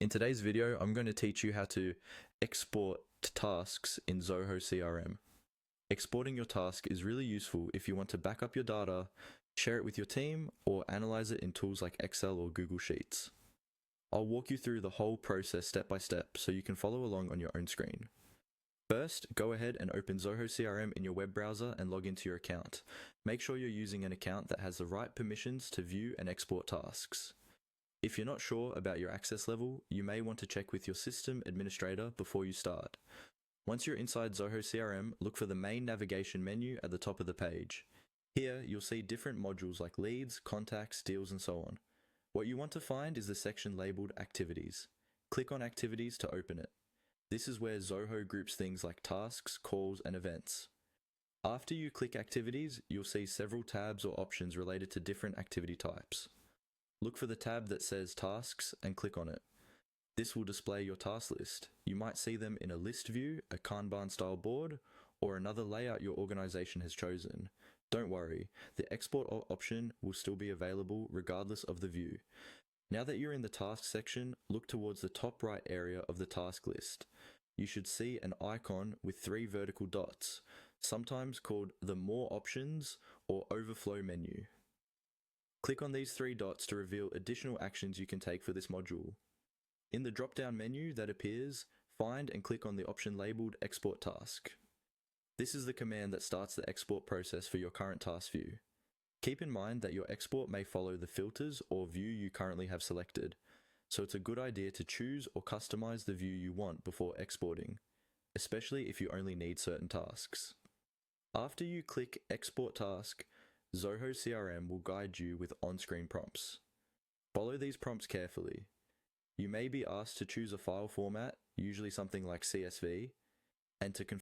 In today's video, I'm going to teach you how to export tasks in Zoho CRM. Exporting your task is really useful if you want to back up your data, share it with your team, or analyze it in tools like Excel or Google Sheets. I'll walk you through the whole process step by step so you can follow along on your own screen. First, go ahead and open Zoho CRM in your web browser and log into your account. Make sure you're using an account that has the right permissions to view and export tasks. If you're not sure about your access level, you may want to check with your system administrator before you start. Once you're inside Zoho CRM, look for the main navigation menu at the top of the page. Here, you'll see different modules like leads, contacts, deals, and so on. What you want to find is the section labeled Activities. Click on Activities to open it. This is where Zoho groups things like tasks, calls, and events. After you click Activities, you'll see several tabs or options related to different activity types. Look for the tab that says Tasks and click on it. This will display your task list. You might see them in a list view, a Kanban style board, or another layout your organization has chosen. Don't worry, the export option will still be available regardless of the view. Now that you're in the task section, look towards the top right area of the task list. You should see an icon with 3 vertical dots, sometimes called the More Options or Overflow menu. Click on these 3 dots to reveal additional actions you can take for this module. In the drop-down menu that appears, find and click on the option labeled Export Task. This is the command that starts the export process for your current task view. Keep in mind that your export may follow the filters or view you currently have selected, so it's a good idea to choose or customize the view you want before exporting, especially if you only need certain tasks. After you click Export Task, Zoho CRM will guide you with on-screen prompts. Follow these prompts carefully. You may be asked to choose a file format, usually something like CSV, and to